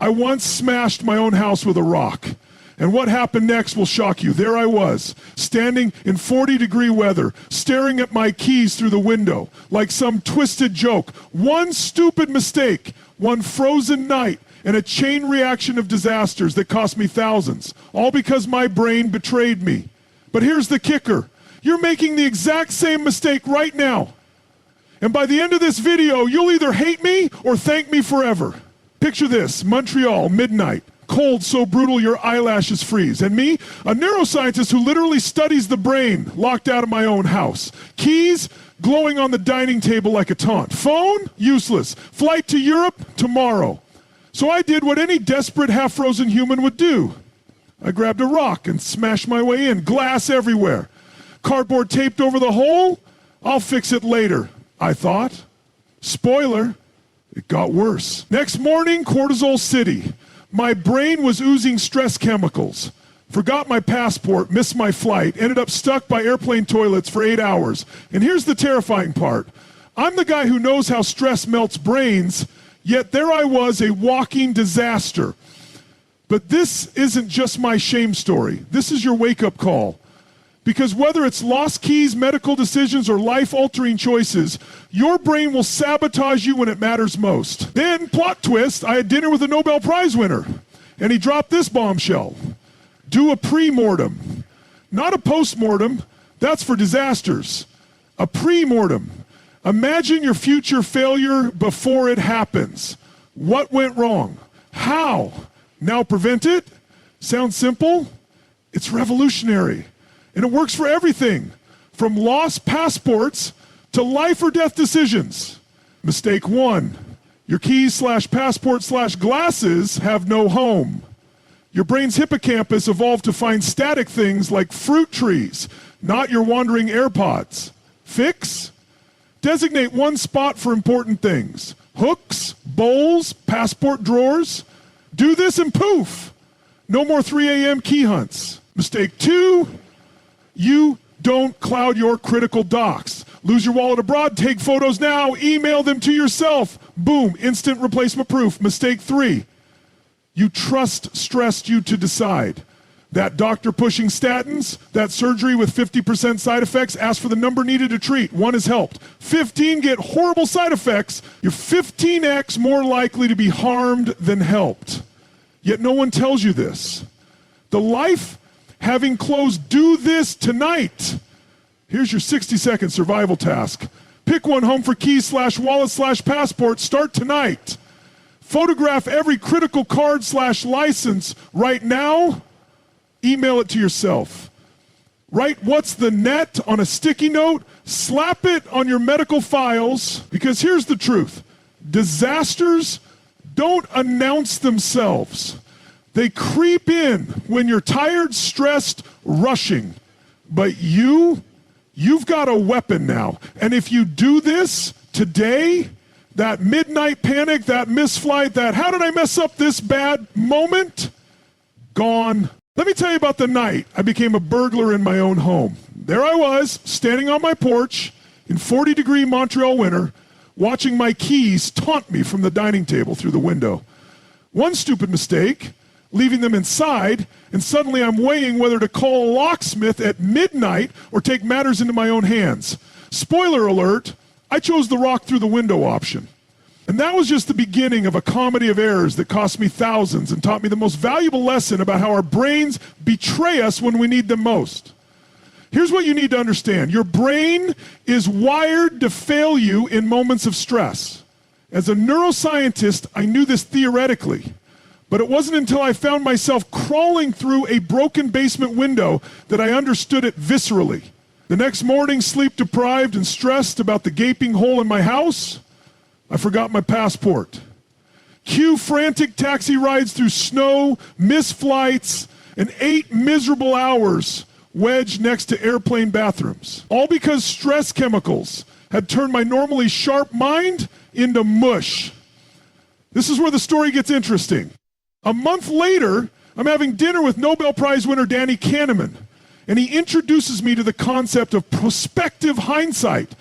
I once smashed my own house with a rock. And what happened next will shock you. There I was, standing in 40-degree weather, staring at my keys through the window, like some twisted joke. One stupid mistake, one frozen night, and a chain reaction of disasters that cost me thousands, all because my brain betrayed me. But here's the kicker. You're making the exact same mistake right now. And by the end of this video, you'll either hate me or thank me forever. Picture this, Montreal, midnight. Cold so brutal your eyelashes freeze. And me, a neuroscientist who literally studies the brain, locked out of my own house. Keys glowing on the dining table like a taunt. Phone, useless. Flight to Europe, tomorrow. So I did what any desperate half-frozen human would do. I grabbed a rock and smashed my way in. Glass everywhere. Cardboard taped over the hole? I'll fix it later, I thought. Spoiler, it got worse. Next morning, Cortisol City. My brain was oozing stress chemicals. Forgot my passport, missed my flight, ended up stuck by airplane toilets for 8 hours. And here's the terrifying part. I'm the guy who knows how stress melts brains, yet there I was, a walking disaster. But this isn't just my shame story. This is your wake-up call. Because whether it's lost keys, medical decisions, or life-altering choices, your brain will sabotage you when it matters most. Then, plot twist, I had dinner with a Nobel Prize-winner, and he dropped this bombshell. Do a pre-mortem. Not a post-mortem, that's for disasters. A pre-mortem. Imagine your future failure before it happens. What went wrong? How? Now prevent it? Sounds simple? It's revolutionary. And it works for everything, from lost passports to life or death decisions. Mistake 1, your keys/passport/glasses have no home. Your brain's hippocampus evolved to find static things like fruit trees, not your wandering AirPods. Fix? Designate one spot for important things. Hooks, bowls, passport drawers. Do this and poof, no more 3 a.m. key hunts. Mistake 2, you don't cloud your critical docs. Lose your wallet abroad, take photos now, email them to yourself. Boom, instant replacement proof. Mistake 3, you trust stressed you to decide. That doctor pushing statins, that surgery with 50% side effects, ask for the number needed to treat. 1 has helped. 15 get horrible side effects. You're 15x more likely to be harmed than helped. Yet no one tells you this. The life having closed, do this tonight. Here's your 60-second survival task. Pick one home for keys/wallet/passport. Start tonight. Photograph every critical card/license right now. Email it to yourself. Write what's the net on a sticky note. Slap it on your medical files. Because here's the truth. Disasters don't announce themselves. They creep in when you're tired, stressed, rushing. But you've got a weapon now. And if you do this today, that midnight panic, that missed flight, that how did I mess up this bad moment, gone. Let me tell you about the night I became a burglar in my own home. There I was, standing on my porch in 40-degree Montreal winter, watching my keys taunt me from the dining table through the window. One stupid mistake, leaving them inside, and suddenly I'm weighing whether to call a locksmith at midnight or take matters into my own hands. Spoiler alert, I chose the rock through the window option. And that was just the beginning of a comedy of errors that cost me thousands and taught me the most valuable lesson about how our brains betray us when we need them most. Here's what you need to understand. Your brain is wired to fail you in moments of stress. As a neuroscientist, I knew this theoretically. But it wasn't until I found myself crawling through a broken basement window that I understood it viscerally. The next morning, sleep deprived and stressed about the gaping hole in my house, I forgot my passport. Cue frantic taxi rides through snow, missed flights, and 8 miserable hours wedged next to airplane bathrooms. All because stress chemicals had turned my normally sharp mind into mush. This is where the story gets interesting. A month later, I'm having dinner with Nobel Prize winner Danny Kahneman, and he introduces me to the concept of prospective hindsight,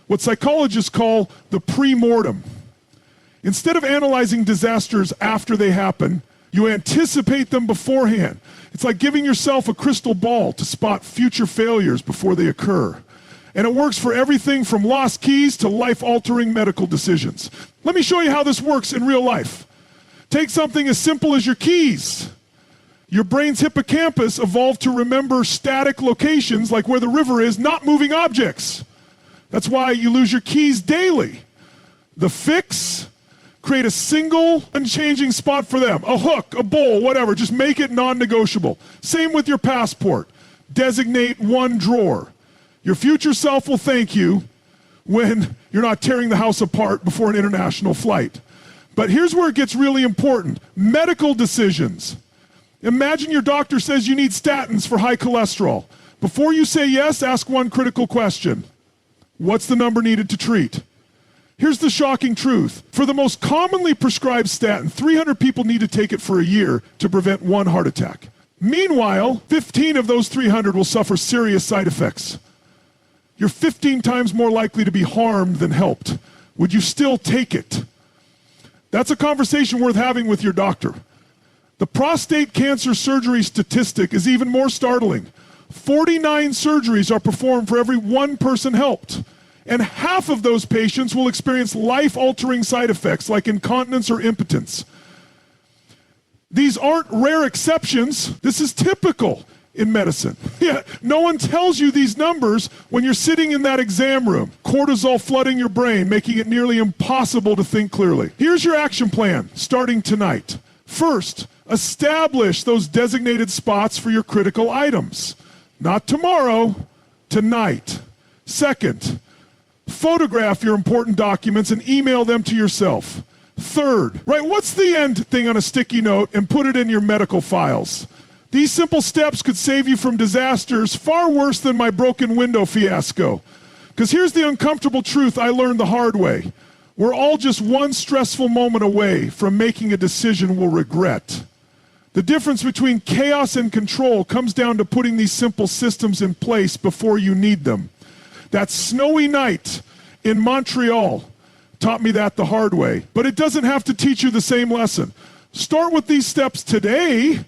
what psychologists call the pre-mortem. Instead of analyzing disasters after they happen, you anticipate them beforehand. It's like giving yourself a crystal ball to spot future failures before they occur. And it works for everything from lost keys to life-altering medical decisions. Let me show you how this works in real life. Take something as simple as your keys. Your brain's hippocampus evolved to remember static locations like where the river is, not moving objects. That's why you lose your keys daily. The fix: create a single, unchanging spot for them. A hook, a bowl, whatever. Just make it non-negotiable. Same with your passport. Designate one drawer. Your future self will thank you when you're not tearing the house apart before an international flight. But here's where it gets really important. Medical decisions. Imagine your doctor says you need statins for high cholesterol. Before you say yes, ask one critical question. What's the number needed to treat? Here's the shocking truth. For the most commonly prescribed statin, 300 people need to take it for a year to prevent one heart attack. Meanwhile, 15 of those 300 will suffer serious side effects. You're 15 times more likely to be harmed than helped. Would you still take it? That's a conversation worth having with your doctor. The prostate cancer surgery statistic is even more startling. 49 surgeries are performed for every one person helped. And half of those patients will experience life-altering side effects like incontinence or impotence. These aren't rare exceptions. This is typical in medicine. Yeah, no one tells you these numbers when you're sitting in that exam room, cortisol flooding your brain, making it nearly impossible to think clearly. Here's your action plan starting tonight. First, establish those designated spots for your critical items. Not tomorrow, tonight. Second, photograph your important documents and email them to yourself. Third, write what's the end thing on a sticky note and put it in your medical files. These simple steps could save you from disasters far worse than my broken window fiasco. Because here's the uncomfortable truth I learned the hard way. We're all just one stressful moment away from making a decision we'll regret. The difference between chaos and control comes down to putting these simple systems in place before you need them. That snowy night in Montreal taught me that the hard way. But it doesn't have to teach you the same lesson. Start with these steps today,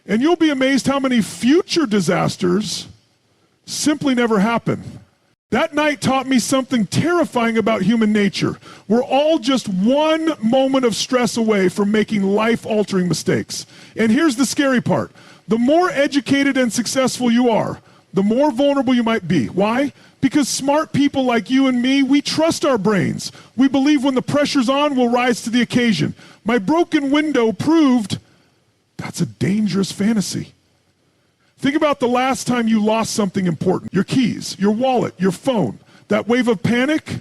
and you'll be amazed how many future disasters simply never happen. That night taught me something terrifying about human nature. We're all just one moment of stress away from making life-altering mistakes. And here's the scary part. The more educated and successful you are, the more vulnerable you might be. Why? Because smart people like you and me, we trust our brains. We believe when the pressure's on, we'll rise to the occasion. My broken window proved that's a dangerous fantasy. Think about the last time you lost something important. Your keys, your wallet, your phone. That wave of panic,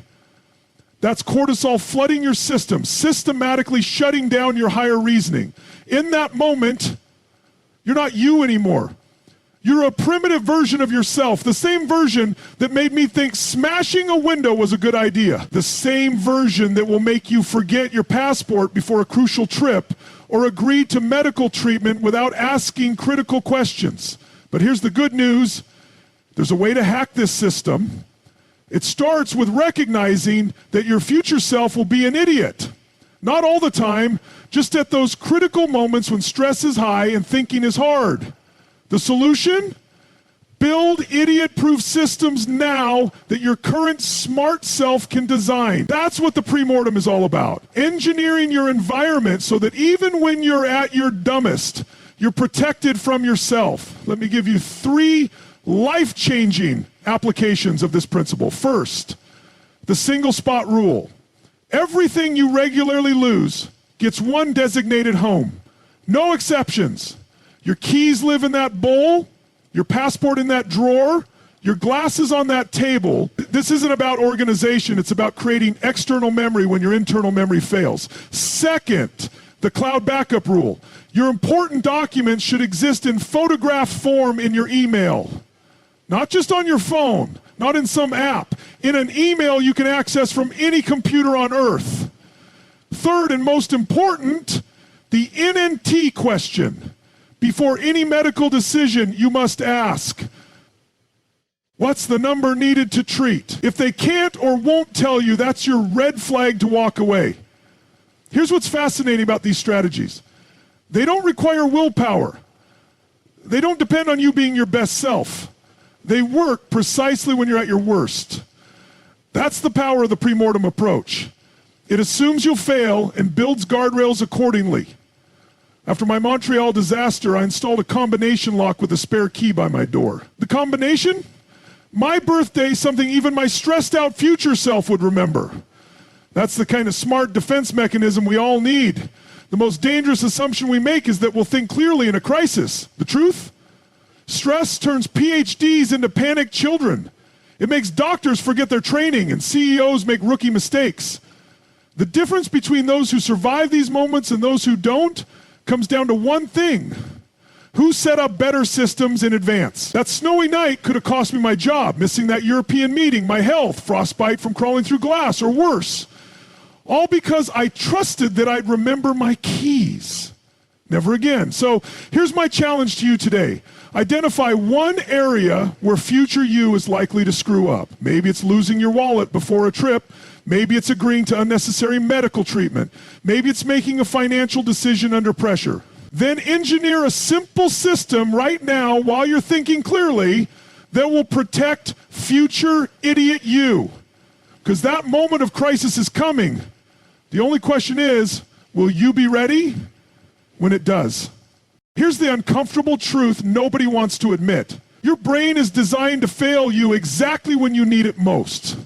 that's cortisol flooding your system, systematically shutting down your higher reasoning. In that moment, you're not you anymore. You're a primitive version of yourself, the same version that made me think smashing a window was a good idea. The same version that will make you forget your passport before a crucial trip or agree to medical treatment without asking critical questions. But here's the good news. There's a way to hack this system. It starts with recognizing that your future self will be an idiot. Not all the time, just at those critical moments when stress is high and thinking is hard. The solution? Build idiot-proof systems now that your current smart self can design. That's what the pre-mortem is all about. Engineering your environment so that even when you're at your dumbest, you're protected from yourself. Let me give you 3 life-changing applications of this principle. First, the single spot rule. Everything you regularly lose gets one designated home. No exceptions. Your keys live in that bowl, your passport in that drawer, your glasses on that table. This isn't about organization, it's about creating external memory when your internal memory fails. Second, the cloud backup rule. Your important documents should exist in photograph form in your email. Not just on your phone, not in some app. In an email you can access from any computer on earth. Third and most important, the NNT question. Before any medical decision, you must ask, what's the number needed to treat? If they can't or won't tell you, that's your red flag to walk away. Here's what's fascinating about these strategies. They don't require willpower. They don't depend on you being your best self. They work precisely when you're at your worst. That's the power of the pre-mortem approach. It assumes you'll fail and builds guardrails accordingly. After my Montreal disaster, I installed a combination lock with a spare key by my door. The combination? My birthday, something even my stressed out future self would remember. That's the kind of smart defense mechanism we all need. The most dangerous assumption we make is that we'll think clearly in a crisis. The truth? Stress turns PhDs into panicked children. It makes doctors forget their training and CEOs make rookie mistakes. The difference between those who survive these moments and those who don't comes down to one thing. Who set up better systems in advance? That snowy night could have cost me my job, missing that European meeting, my health, frostbite from crawling through glass, or worse. All because I trusted that I'd remember my keys. Never again. So here's my challenge to you today. Identify one area where future you is likely to screw up. Maybe it's losing your wallet before a trip. Maybe it's agreeing to unnecessary medical treatment. Maybe it's making a financial decision under pressure. Then engineer a simple system right now while you're thinking clearly that will protect future idiot you. Because that moment of crisis is coming. The only question is, will you be ready when it does? Here's the uncomfortable truth nobody wants to admit. Your brain is designed to fail you exactly when you need it most.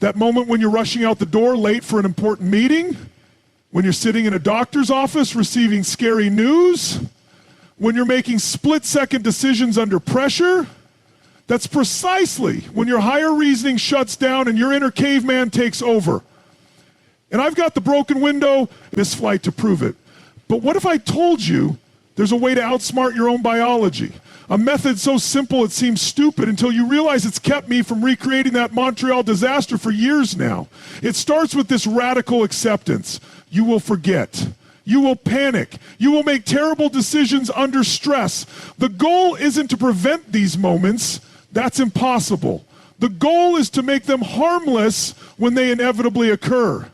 That moment when you're rushing out the door late for an important meeting, when you're sitting in a doctor's office receiving scary news, when you're making split-second decisions under pressure. That's precisely when your higher reasoning shuts down and your inner caveman takes over. And I've got the broken window in this flight to prove it. But what if I told you there's a way to outsmart your own biology? A method so simple it seems stupid until you realize it's kept me from recreating that Montreal disaster for years now. It starts with this radical acceptance. You will forget. You will panic. You will make terrible decisions under stress. The goal isn't to prevent these moments. That's impossible. The goal is to make them harmless when they inevitably occur.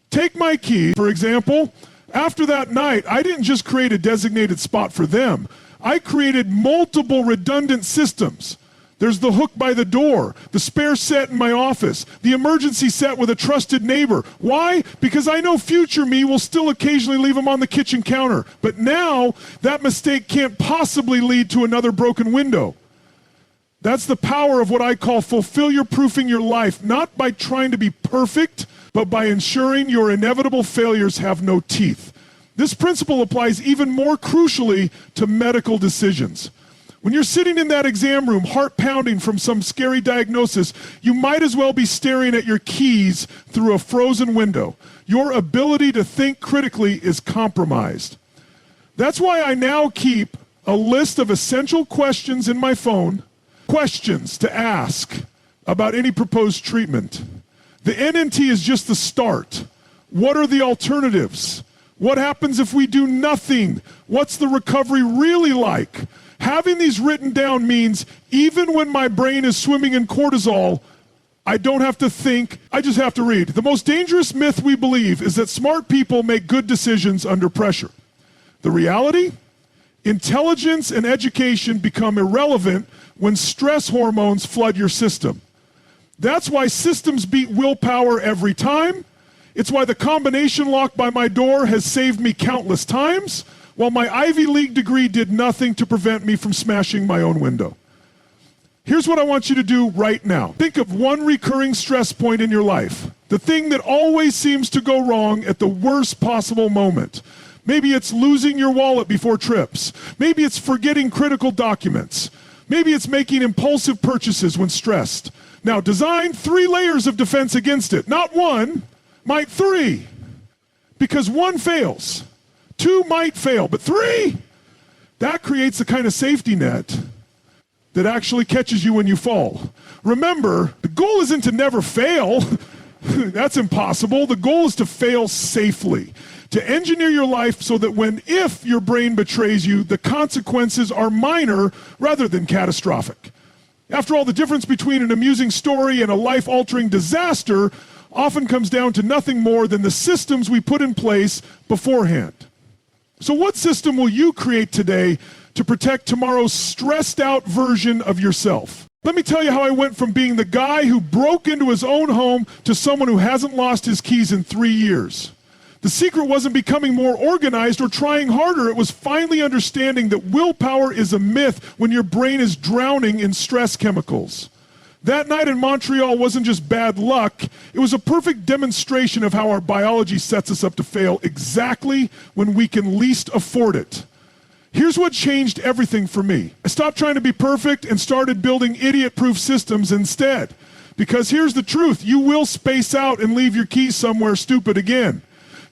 Take my key, for example. After that night, I didn't just create a designated spot for them. I created multiple redundant systems. There's the hook by the door, the spare set in my office, the emergency set with a trusted neighbor. Why? Because I know future me will still occasionally leave them on the kitchen counter. But now, that mistake can't possibly lead to another broken window. That's the power of what I call fulfill-proofing your life, not by trying to be perfect, but by ensuring your inevitable failures have no teeth. This principle applies even more crucially to medical decisions. When you're sitting in that exam room, heart pounding from some scary diagnosis, you might as well be staring at your keys through a frozen window. Your ability to think critically is compromised. That's why I now keep a list of essential questions in my phone, questions to ask about any proposed treatment. The NNT is just the start. What are the alternatives? What happens if we do nothing? What's the recovery really like? Having these written down means even when my brain is swimming in cortisol, I don't have to think, I just have to read. The most dangerous myth we believe is that smart people make good decisions under pressure. The reality? Intelligence and education become irrelevant when stress hormones flood your system. That's why systems beat willpower every time. It's why the combination lock by my door has saved me countless times, while my Ivy League degree did nothing to prevent me from smashing my own window. Here's what I want you to do right now. Think of one recurring stress point in your life, the thing that always seems to go wrong at the worst possible moment. Maybe it's losing your wallet before trips. Maybe it's forgetting critical documents. Maybe it's making impulsive purchases when stressed. Now, design 3 layers of defense against it. Not 1, might 3. Because 1 fails. 2 might fail, but 3? That creates the kind of safety net that actually catches you when you fall. Remember, the goal isn't to never fail. That's impossible. The goal is to fail safely. To engineer your life so that if your brain betrays you, the consequences are minor rather than catastrophic. After all, the difference between an amusing story and a life-altering disaster often comes down to nothing more than the systems we put in place beforehand. So what system will you create today to protect tomorrow's stressed out version of yourself? Let me tell you how I went from being the guy who broke into his own home to someone who hasn't lost his keys in 3 years. The secret wasn't becoming more organized or trying harder. It was finally understanding that willpower is a myth when your brain is drowning in stress chemicals. That night in Montreal wasn't just bad luck, it was a perfect demonstration of how our biology sets us up to fail exactly when we can least afford it. Here's what changed everything for me. I stopped trying to be perfect and started building idiot-proof systems instead. Because here's the truth, you will space out and leave your keys somewhere stupid again.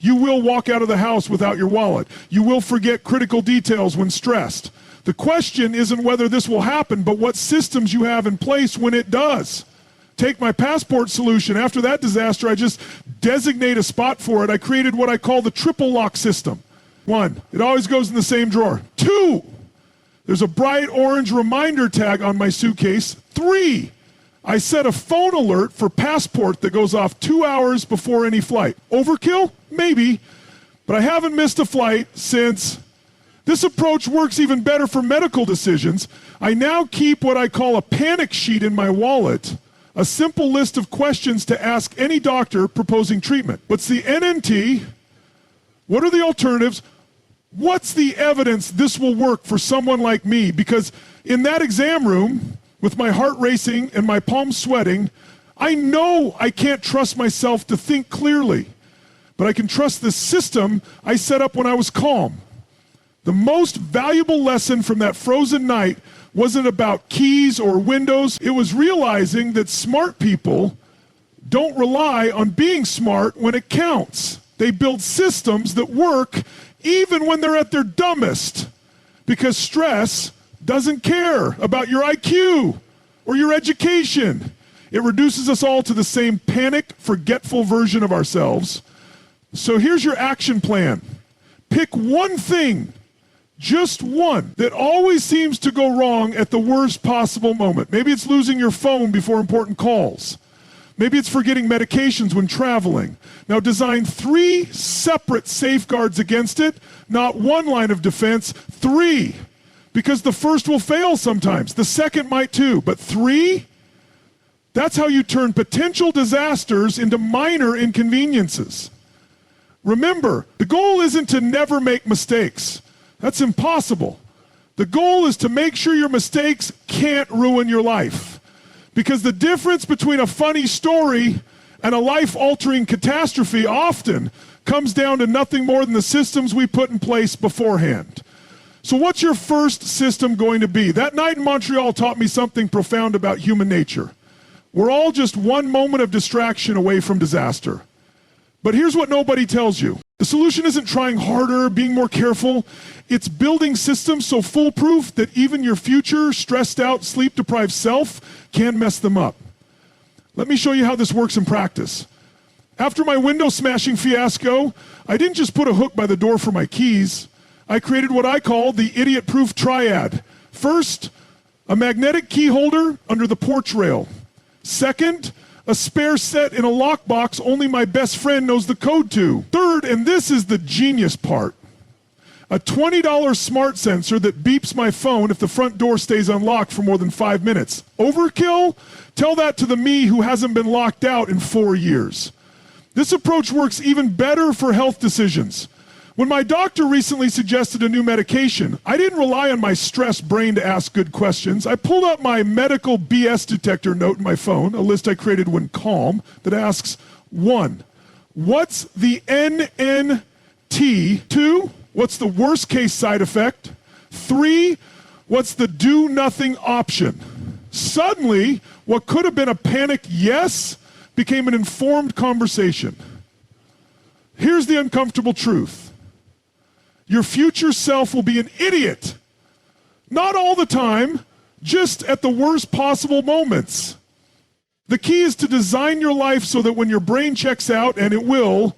You will walk out of the house without your wallet. You will forget critical details when stressed. The question isn't whether this will happen, but what systems you have in place when it does. Take my passport solution. After that disaster, I just designate a spot for it. I created what I call the triple lock system. 1, it always goes in the same drawer. 2, there's a bright orange reminder tag on my suitcase. 3, I set a phone alert for passport that goes off 2 hours before any flight. Overkill? Maybe, but I haven't missed a flight since. This approach works even better for medical decisions. I now keep what I call a panic sheet in my wallet, a simple list of questions to ask any doctor proposing treatment. What's the NNT? What are the alternatives? What's the evidence this will work for someone like me? Because in that exam room, with my heart racing and my palms sweating, I know I can't trust myself to think clearly, but I can trust the system I set up when I was calm. The most valuable lesson from that frozen night wasn't about keys or windows. It was realizing that smart people don't rely on being smart when it counts. They build systems that work even when they're at their dumbest, because stress doesn't care about your IQ or your education. It reduces us all to the same panic, forgetful version of ourselves. So here's your action plan. Pick one thing, just one, that always seems to go wrong at the worst possible moment. Maybe it's losing your phone before important calls. Maybe it's forgetting medications when traveling. Now design 3 separate safeguards against it, not one line of defense, 3. Because the first will fail sometimes, the second might too, but 3? That's how you turn potential disasters into minor inconveniences. Remember, the goal isn't to never make mistakes. That's impossible. The goal is to make sure your mistakes can't ruin your life. Because the difference between a funny story and a life-altering catastrophe often comes down to nothing more than the systems we put in place beforehand. So what's your first system going to be? That night in Montreal taught me something profound about human nature. We're all just one moment of distraction away from disaster. But here's what nobody tells you. The solution isn't trying harder, being more careful. It's building systems so foolproof that even your future, stressed out, sleep-deprived self can mess them up. Let me show you how this works in practice. After my window smashing fiasco, I didn't just put a hook by the door for my keys. I created what I call the idiot-proof triad. First, a magnetic key holder under the porch rail. Second, a spare set in a lockbox only my best friend knows the code to. Third, and this is the genius part, a $20 smart sensor that beeps my phone if the front door stays unlocked for more than 5 minutes. Overkill? Tell that to the me who hasn't been locked out in 4 years. This approach works even better for health decisions. When my doctor recently suggested a new medication, I didn't rely on my stressed brain to ask good questions. I pulled up my medical BS detector note in my phone, a list I created when calm, that asks, 1, what's the NNT? 2, what's the worst case side effect? 3, what's the do nothing option? Suddenly, what could have been a panicked yes became an informed conversation. Here's the uncomfortable truth. Your future self will be an idiot. Not all the time, just at the worst possible moments. The key is to design your life so that when your brain checks out, and it will,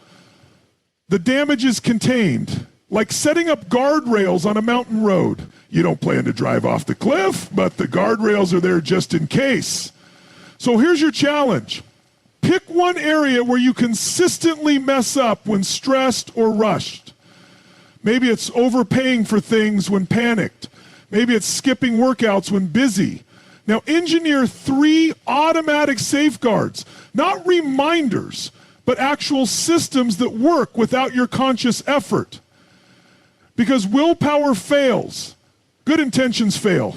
the damage is contained. Like setting up guardrails on a mountain road. You don't plan to drive off the cliff, but the guardrails are there just in case. So here's your challenge. Pick one area where you consistently mess up when stressed or rushed. Maybe it's overpaying for things when panicked. Maybe it's skipping workouts when busy. Now engineer 3 automatic safeguards, not reminders, but actual systems that work without your conscious effort. Because willpower fails. Good intentions fail.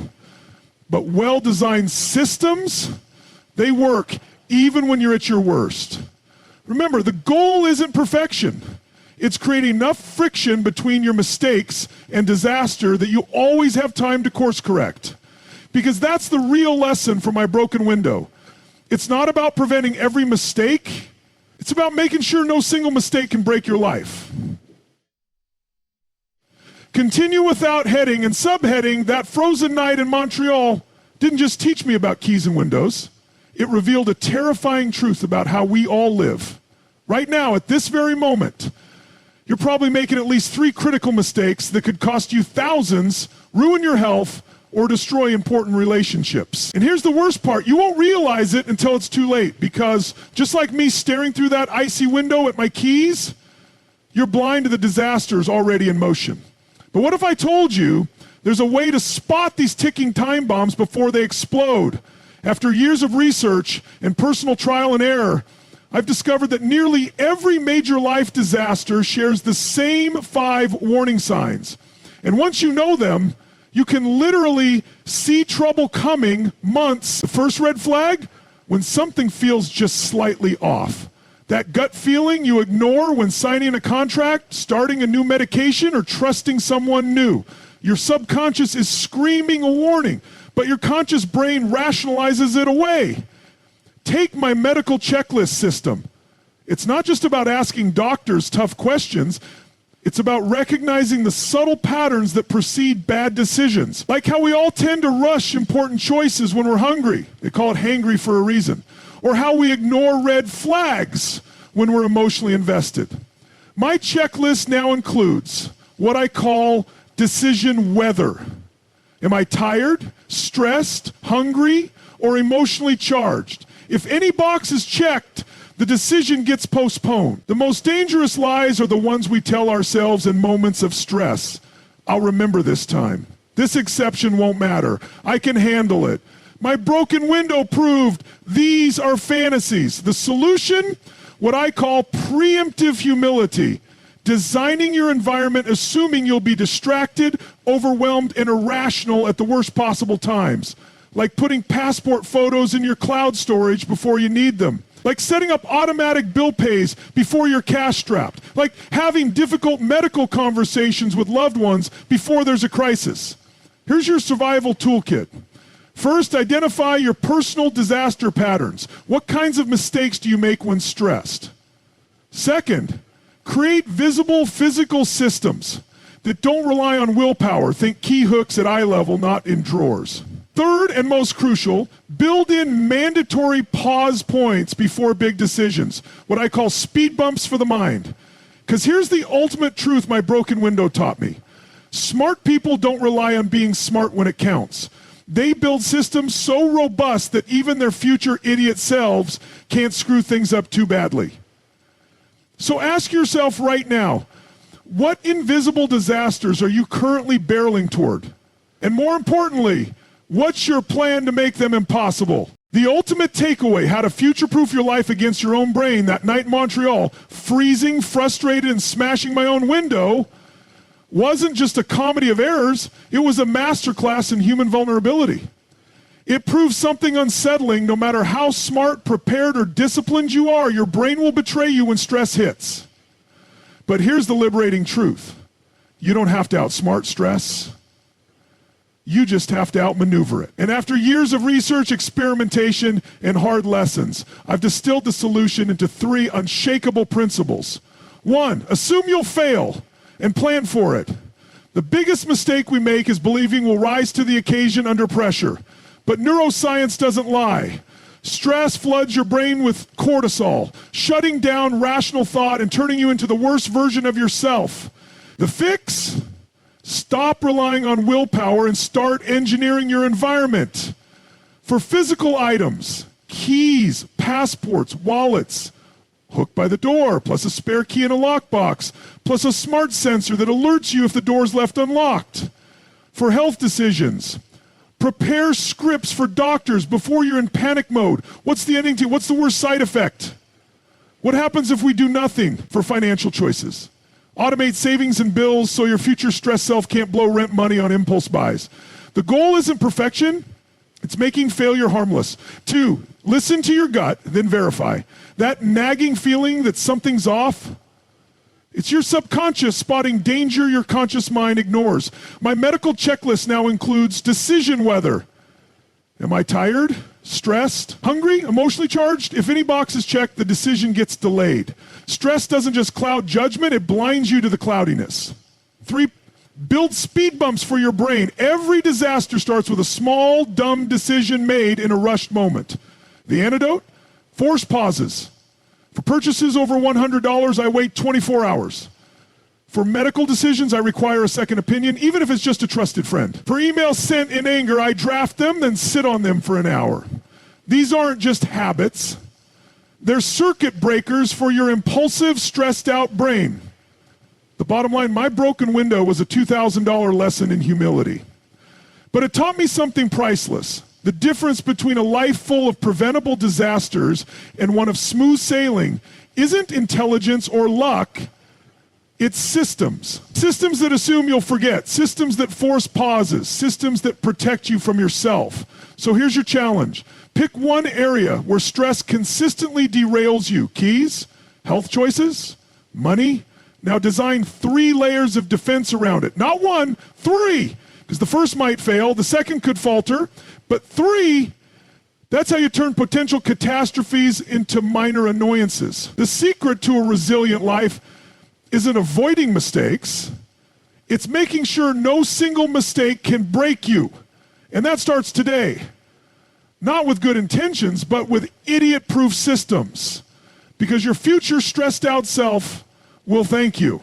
But well-designed systems, they work even when you're at your worst. Remember, the goal isn't perfection. It's creating enough friction between your mistakes and disaster that you always have time to course correct. Because that's the real lesson from my broken window. It's not about preventing every mistake. It's about making sure no single mistake can break your life. Continue without heading and subheading. That frozen night in Montreal didn't just teach me about keys and windows. It revealed a terrifying truth about how we all live. Right now, at this very moment, you're probably making at least 3 critical mistakes that could cost you thousands, ruin your health, or destroy important relationships. And here's the worst part. You won't realize it until it's too late, because just like me staring through that icy window at my keys, you're blind to the disasters already in motion. But what if I told you there's a way to spot these ticking time bombs before they explode? After years of research and personal trial and error, I've discovered that nearly every major life disaster shares the same 5 warning signs. And once you know them, you can literally see trouble coming months. The first red flag, when something feels just slightly off. That gut feeling you ignore when signing a contract, starting a new medication, or trusting someone new. Your subconscious is screaming a warning, but your conscious brain rationalizes it away. Take my medical checklist system. It's not just about asking doctors tough questions. It's about recognizing the subtle patterns that precede bad decisions. Like how we all tend to rush important choices when we're hungry. They call it hangry for a reason. Or how we ignore red flags when we're emotionally invested. My checklist now includes what I call decision weather. Am I tired, stressed, hungry, or emotionally charged? If any box is checked, the decision gets postponed. The most dangerous lies are the ones we tell ourselves in moments of stress. I'll remember this time. This exception won't matter. I can handle it. My broken window proved these are fantasies. The solution, what I call preemptive humility. Designing your environment assuming you'll be distracted, overwhelmed, and irrational at the worst possible times. Like putting passport photos in your cloud storage before you need them. Like setting up automatic bill pays before you're cash strapped. Like having difficult medical conversations with loved ones before there's a crisis. Here's your survival toolkit. First, identify your personal disaster patterns. What kinds of mistakes do you make when stressed? Second, create visible physical systems that don't rely on willpower. Think key hooks at eye level, not in drawers. Third, and most crucial, build in mandatory pause points before big decisions, what I call speed bumps for the mind. Because here's the ultimate truth my broken window taught me. Smart people don't rely on being smart when it counts. They build systems so robust that even their future idiot selves can't screw things up too badly. So ask yourself right now, what invisible disasters are you currently barreling toward? And more importantly, what's your plan to make them impossible? The ultimate takeaway, how to future-proof your life against your own brain, that night in Montreal, freezing, frustrated, and smashing my own window, wasn't just a comedy of errors, it was a masterclass in human vulnerability. It proves something unsettling. No matter how smart, prepared, or disciplined you are, your brain will betray you when stress hits. But here's the liberating truth. You don't have to outsmart stress. You just have to outmaneuver it. And after years of research, experimentation, and hard lessons, I've distilled the solution into 3 unshakable principles. 1, assume you'll fail and plan for it. The biggest mistake we make is believing we'll rise to the occasion under pressure. But neuroscience doesn't lie. Stress floods your brain with cortisol, shutting down rational thought and turning you into the worst version of yourself. The fix? Stop relying on willpower and start engineering your environment. For physical items, keys, passports, wallets, hook by the door, plus a spare key in a lockbox, plus a smart sensor that alerts you if the door's left unlocked. For health decisions, prepare scripts for doctors before you're in panic mode. What's the ending to? What's the worst side effect? What happens if we do nothing for financial choices? Automate savings and bills so your future stressed self can't blow rent money on impulse buys. The goal isn't perfection, it's making failure harmless. 2, listen to your gut, then verify. That nagging feeling that something's off, it's your subconscious spotting danger your conscious mind ignores. My medical checklist now includes decision weather. Am I tired, stressed, hungry, emotionally charged? If any box is checked, the decision gets delayed. Stress doesn't just cloud judgment, it blinds you to the cloudiness. 3, build speed bumps for your brain. Every disaster starts with a small, dumb decision made in a rushed moment. The antidote? Force pauses. For purchases over $100, I wait 24 hours. For medical decisions, I require a second opinion, even if it's just a trusted friend. For emails sent in anger, I draft them, then sit on them for an hour. These aren't just habits. They're circuit breakers for your impulsive, stressed out brain. The bottom line, my broken window was a $2,000 lesson in humility. But it taught me something priceless. The difference between a life full of preventable disasters and one of smooth sailing isn't intelligence or luck, it's systems. Systems that assume you'll forget, systems that force pauses, systems that protect you from yourself. So here's your challenge. Pick one area where stress consistently derails you. Keys, health choices, money. Now design 3 layers of defense around it. Not 1, 3. Because the first might fail, the second could falter, but 3, that's how you turn potential catastrophes into minor annoyances. The secret to a resilient life isn't avoiding mistakes, it's making sure no single mistake can break you. And that starts today. Not with good intentions, but with idiot-proof systems. Because your future stressed out self will thank you.